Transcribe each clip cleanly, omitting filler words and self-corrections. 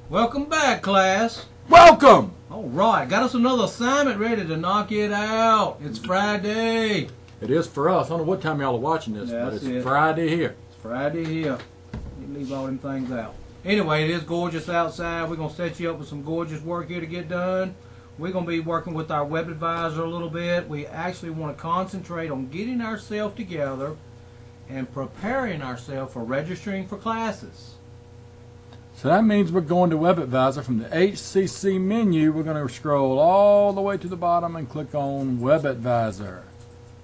Welcome back, class. Welcome! All right, got us another assignment ready to knock it out. It's Friday. It is for us. I don't know what time y'all are watching this, but That's it's it. Friday here. It's Friday here. You leave all them things out. Anyway, it is gorgeous outside. We're going to set you up with some gorgeous work here to get done. We're going to be working with our web advisor a little bit. We actually want to concentrate on getting ourselves together and preparing ourselves for registering for classes. So that means we're going to Web Advisor. From the HCC menu, we're going to scroll all the way to the bottom and click on Web Advisor.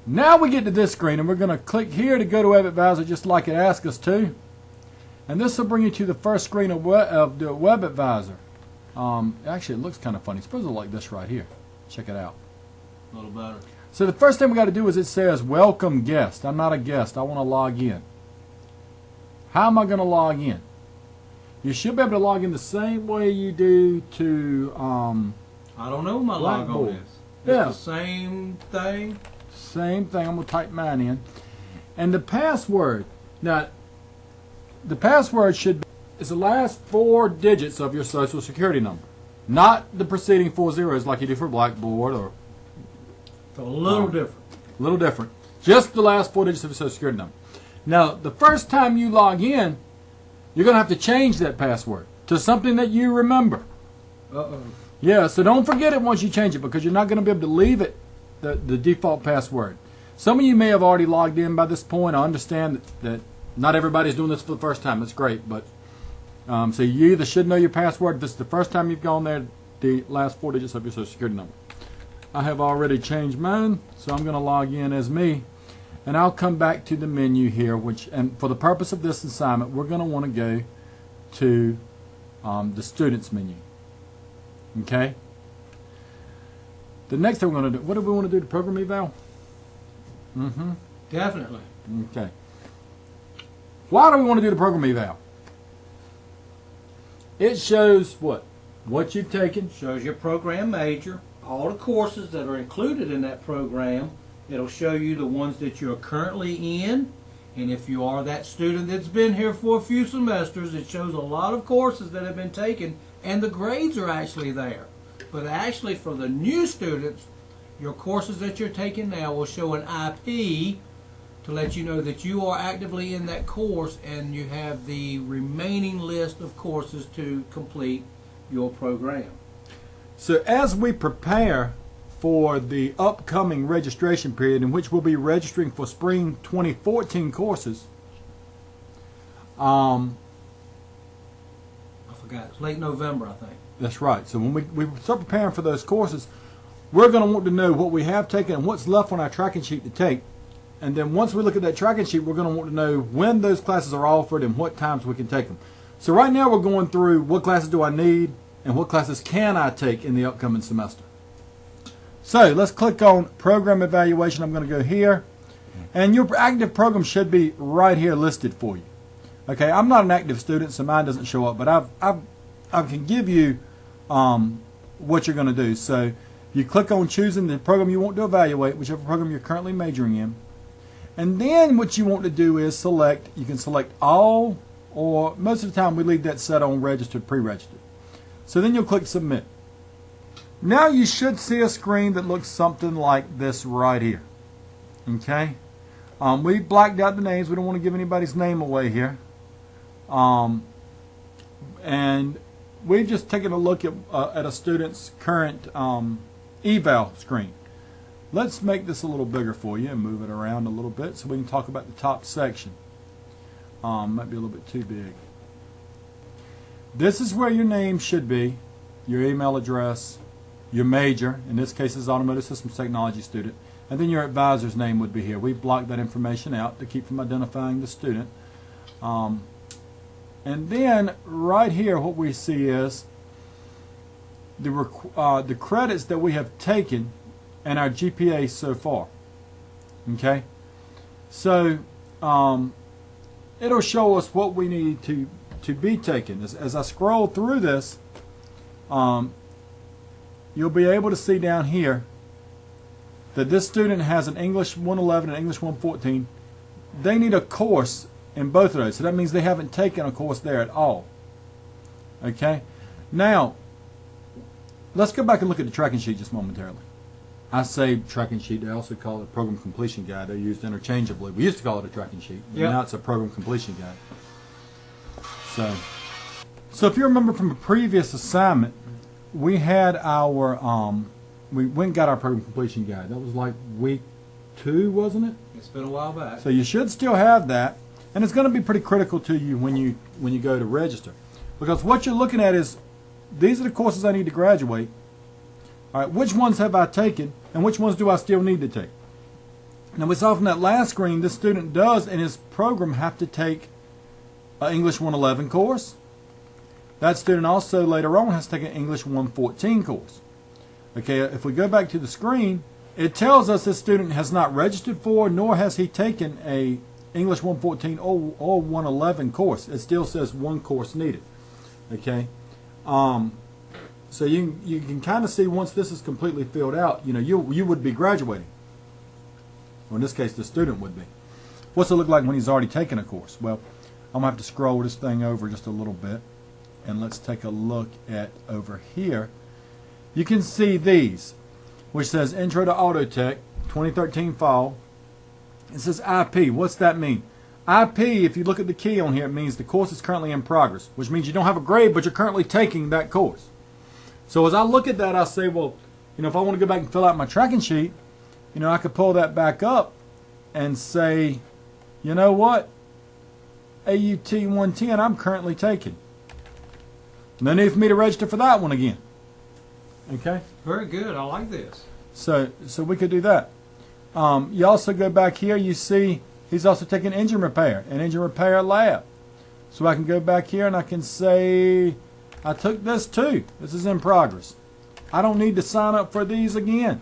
Now we get to this screen, and we're going to click here to go to Web Advisor just like it asked us to. And this will bring you to the first screen of the Web Advisor. Actually, it looks kind of funny. It's supposed to look like this right here. Check it out. A little better. So the first thing we got to do is it says Welcome Guest. I'm not a guest. I want to log in. How am I going to log in? You should be able to log in the same way you do to I don't know what my Blackboard. logo is. It's Yeah. the same thing. Same thing. I'm going to type mine in. And the password. Now, the password should be is the last 4 digits of your social security number. Not the preceding 4 zeros like you do for Blackboard or It's a little different. a little different. Just the last 4 digits of your social security number. Now, the first time you log in, you're going to have to change that password to something that you remember. Uh-oh. Yeah, so don't forget it once you change it because you're not going to be able to leave it the default password. Some of you may have already logged in by this point. I understand that not everybody's doing this for the first time. That's great, but so you either should know your password if this is the first time you've gone there, the last 4 digits of your social security number. I have already changed mine, so I'm going to log in as me. And I'll come back to the menu here, and for the purpose of this assignment, we're going to want to go to the Students menu. Okay? The next thing we're going to do, what do we want to do to program eval? Definitely. Okay. Why do we want to do the program eval? It shows what? What you've taken. Shows your program major, all the courses that are included in that program. It'll show you the ones that you're currently in, and if you are that student that's been here for a few semesters, it shows a lot of courses that have been taken, and the grades are actually there. But actually for the new students, your courses that you're taking now will show an IP to let you know that you are actively in that course and you have the remaining list of courses to complete your program. So as we prepare for the upcoming registration period in which we'll be registering for spring 2014 courses. I forgot. It's late November, I think. That's right. So when we start preparing for those courses, we're going to want to know what we have taken and what's left on our tracking sheet to take. And then once we look at that tracking sheet, we're going to want to know when those classes are offered and what times we can take them. So right now we're going through what classes do I need and what classes can I take in the upcoming semester. So let's click on Program Evaluation. I'm going to go here. And your active program should be right here listed for you. Okay, I'm not an active student, so mine doesn't show up. But I can give you what you're going to do. So you click on choosing the program you want to evaluate, whichever program you're currently majoring in. And then what you want to do is select, you can select all, or most of the time we leave that set on registered, pre-registered. So then you'll click Submit. Now you should see a screen that looks something like this right here. Okay? We blacked out the names. We don't want to give anybody's name away here. And we've just taken a look at a student's current eval screen. Let's make this a little bigger for you and move it around a little bit so we can talk about the top section. Might be a little bit too big. This is where your name should be, your email address, your major, in this case is Automotive Systems Technology student, and then your advisor's name would be here. We blocked that information out to keep from identifying the student. And then right here what we see is the credits that we have taken and our GPA so far. Okay? So it'll show us what we need to be taken. As I scroll through this, you'll be able to see down here that this student has an English 111 and English 114. They need a course in both of those. So that means they haven't taken a course there at all. Okay? Now, let's go back and look at the tracking sheet just momentarily. I say tracking sheet. They also call it a program completion guide. They're used interchangeably. We used to call it a tracking sheet, but Yep. now it's a program completion guide. So if you remember from a previous assignment, we had our we went and got our program completion guide. That was like week 2, wasn't it? It's been a while back. So you should still have that, and it's going to be pretty critical to you when you go to register, because what you're looking at is these are the courses I need to graduate. All right, which ones have I taken, and which ones do I still need to take? Now we saw from that last screen, this student does in his program have to take an English 111 course. That student also later on has to take an English 114 course. Okay, if we go back to the screen, it tells us this student has not registered for, nor has he taken a English 114 or 111 course. It still says one course needed. Okay, so you can kind of see once this is completely filled out, you would be graduating, or in this case, the student would be. What's it look like when he's already taken a course? Well, I'm gonna have to scroll this thing over just a little bit, and let's take a look at over here. You can see these, which says Intro to Auto Tech, 2013 Fall. It says IP. What's that mean? IP, if you look at the key on here, it means the course is currently in progress, which means you don't have a grade, but you're currently taking that course. So as I look at that, I say, well, if I want to go back and fill out my tracking sheet, I could pull that back up and say, you know what? AUT 110, I'm currently taking. No need for me to register for that one again. Okay? Very good. I like this. So we could do that. You also go back here, you see he's also taking engine repair, an engine repair lab. So I can go back here and I can say, I took this too. This is in progress. I don't need to sign up for these again.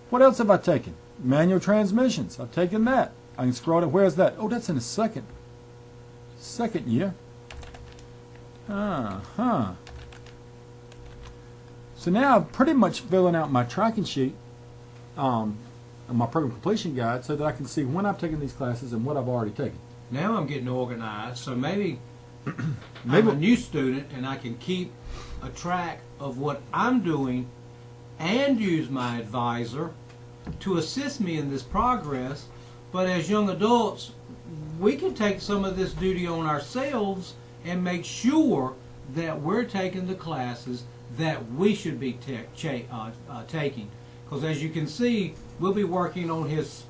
What else have I taken? Manual transmissions. I've taken that. I can scroll to, where's that? Oh, that's in the second year. So now I'm pretty much filling out my tracking sheet and my program completion guide so that I can see when I've taken these classes and what I've already taken. Now I'm getting organized, so maybe I'm a new student and I can keep a track of what I'm doing and use my advisor to assist me in this progress. But as young adults, we can take some of this duty on ourselves and make sure that we're taking the classes that we should be taking. Because as you can see, we'll be working on his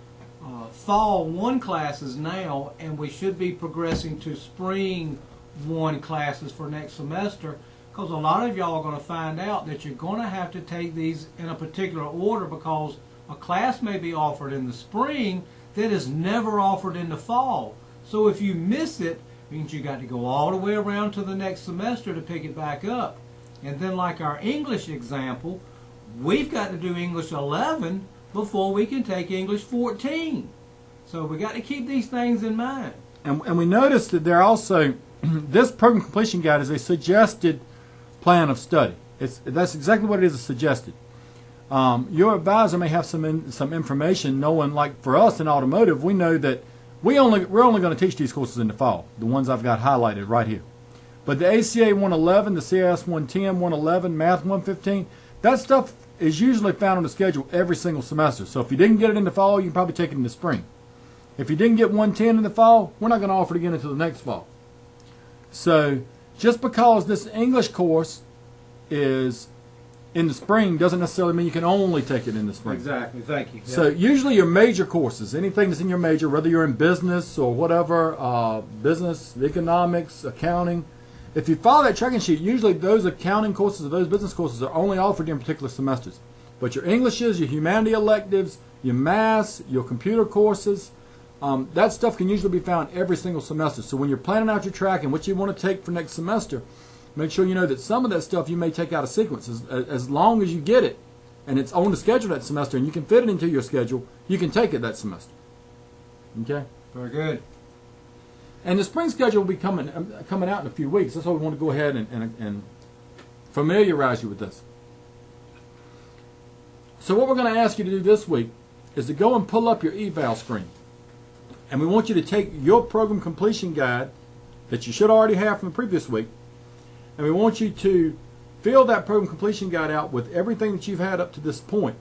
Fall 1 classes now, and we should be progressing to Spring 1 classes for next semester, because a lot of y'all are going to find out that you're going to have to take these in a particular order, because a class may be offered in the spring that is never offered in the fall. So if you miss it, it means you got to go all the way around to the next semester to pick it back up. And then like our English example, we've got to do English 11 before we can take English 14. So we got to keep these things in mind. And we noticed that there also, this program completion guide is a suggested plan of study. That's exactly what it is, suggested. Your advisor may have some information, knowing, like for us in automotive, we know that we're only going to teach these courses in the fall, the ones I've got highlighted right here. But the ACA 111, the CIS 110, 111, Math 115, that stuff is usually found on the schedule every single semester. So if you didn't get it in the fall, you can probably take it in the spring. If you didn't get 110 in the fall, we're not going to offer it again until the next fall. So just because this English course is in the spring doesn't necessarily mean you can only take it in the spring. Exactly. Thank you. So usually your major courses, anything that's in your major, whether you're in business or whatever, business, economics, accounting, if you follow that tracking sheet, usually those accounting courses or those business courses are only offered in particular semesters. But your Englishes, your humanity electives, your maths, your computer courses, that stuff can usually be found every single semester. So when you're planning out your track and what you want to take for next semester, make sure you know that some of that stuff you may take out of sequence. As long as you get it and it's on the schedule that semester and you can fit it into your schedule, you can take it that semester. Okay? Very good. And the spring schedule will be coming out in a few weeks. That's why we want to go ahead and familiarize you with this. So what we're going to ask you to do this week is to go and pull up your EVAL screen. And we want you to take your program completion guide that you should already have from the previous week, and we want you to fill that program completion guide out with everything that you've had up to this point,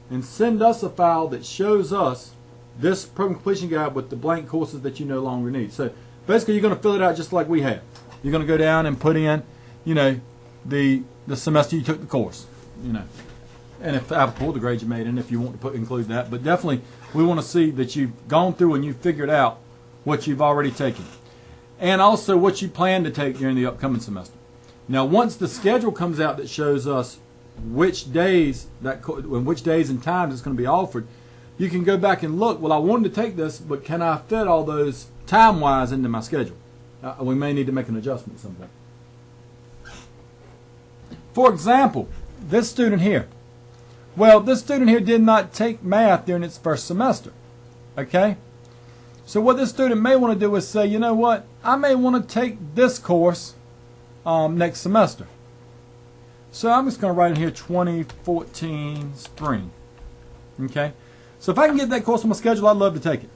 and send us a file that shows us this program completion guide with the blank courses that you no longer need. So basically, you're going to fill it out just like we have. You're going to go down and put in, the semester you took the course, and if applicable, the grade you made in, if you want to include that. But definitely, we want to see that you've gone through and you've figured out what you've already taken, and also what you plan to take during the upcoming semester. Now, once the schedule comes out that shows us which days and times it's going to be offered, you can go back and look. Well, I wanted to take this, but can I fit all those time-wise into my schedule? We may need to make an adjustment at some point. For example, this student here. Well, this student here did not take math during its first semester. Okay? So what this student may want to do is say, you know what? I may want to take this course next semester. So I'm just going to write in here 2014 spring. Okay? So if I can get that course on my schedule, I'd love to take it.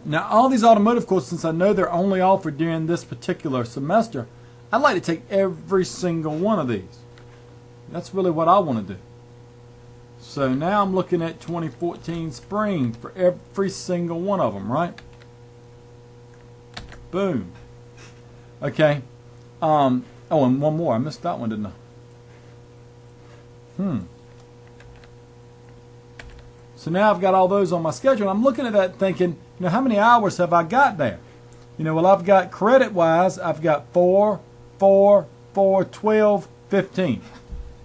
Now, all these automotive courses, since I know they're only offered during this particular semester, I'd like to take every single one of these. That's really what I want to do. So now I'm looking at 2014 spring for every single one of them, right? Boom. Okay. Oh, and one more. I missed that one, didn't I? So now I've got all those on my schedule. I'm looking at that thinking, how many hours have I got there? Well, I've got credit-wise, I've got 4, 4, 4, 12, 15.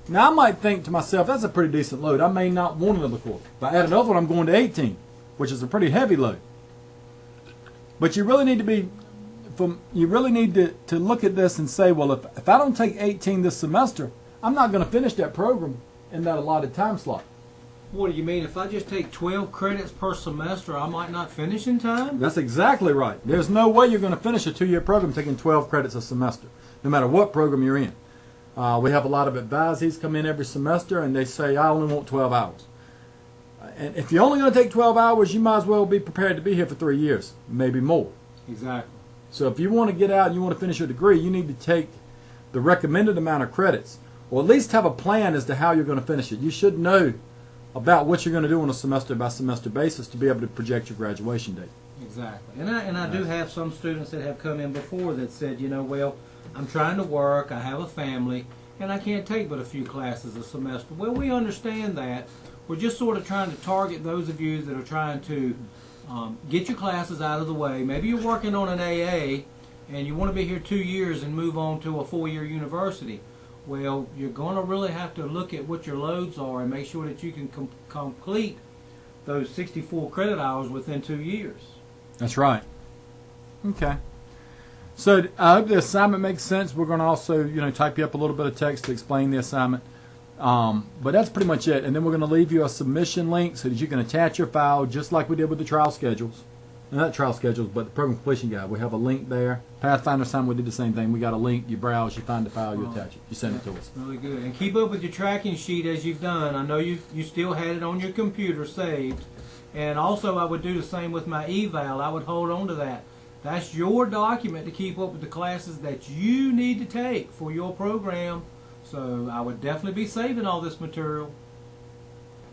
Now, I might think to myself, that's a pretty decent load. I may not want another course. If I add another one, I'm going to 18, which is a pretty heavy load. But you really need to look at this and say, well, if I don't take 18 this semester, I'm not going to finish that program in that allotted time slot. What do you mean? If I just take 12 credits per semester, I might not finish in time? That's exactly right. There's no way you're going to finish a 2-year program taking 12 credits a semester, no matter what program you're in. We have a lot of advisees come in every semester, and they say, I only want 12 hours. And if you're only going to take 12 hours, you might as well be prepared to be here for 3 years, maybe more. Exactly. So if you want to get out and you want to finish your degree, you need to take the recommended amount of credits, or at least have a plan as to how you're going to finish it. You should know about what you're going to do on a semester-by-semester basis to be able to project your graduation date. Exactly. And I do have some students that have come in before that said, well, I'm trying to work, I have a family, and I can't take but a few classes a semester. Well, we understand that. We're just sort of trying to target those of you that are trying to get your classes out of the way. Maybe you're working on an AA and you want to be here 2 years and move on to a 4-year university. Well, you're going to really have to look at what your loads are and make sure that you can complete those 64 credit hours within 2 years. That's right. Okay. So I hope the assignment makes sense. We're going to also, type you up a little bit of text to explain the assignment. But that's pretty much it. And then we're going to leave you a submission link so that you can attach your file just like we did with the trial schedules. Not trial schedules, but the program completion guide. We have a link there. Pathfinder assignment, we did the same thing. We got a link. You browse, you find the file, you attach it. You send it to us. Really good. And keep up with your tracking sheet as you've done. I know you still had it on your computer saved. And also I would do the same with my EVAL. I would hold on to that. That's your document to keep up with the classes that you need to take for your program. So I would definitely be saving all this material.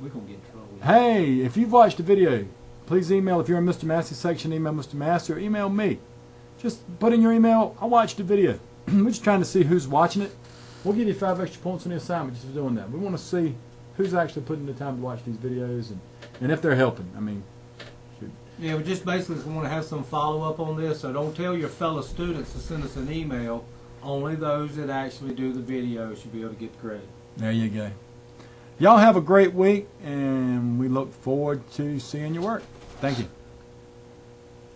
We're going to get in trouble. Hey, if you've watched the video, please email, if you're in Mr. Massey's section, email Mr. Massey or email me. Just put in your email, I watched the video. We're just trying to see who's watching it. We'll give you 5 extra points on the assignment just for doing that. We want to see who's actually putting the time to watch these videos and if they're helping. I mean, shoot. Yeah, we just basically want to have some follow-up on this, so don't tell your fellow students to send us an email. Only those that actually do the video should be able to get the credit. There you go. Y'all have a great week, and we look forward to seeing your work. Thank you.